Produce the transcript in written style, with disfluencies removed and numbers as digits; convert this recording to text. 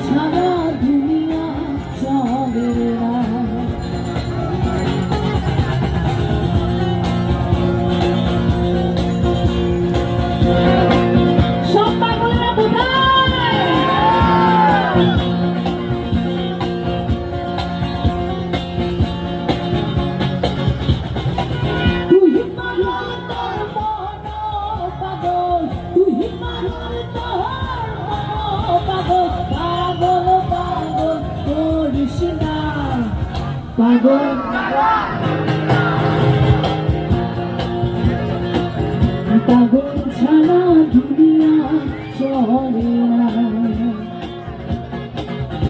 ছাড়া দুনিয়া চলে না। সব পাগলেরা কোথায়? তুই পাগল তোর মন পাগল, তুই পাগল তোর মন পাগল, পাগল পাগল করিস না পাগল।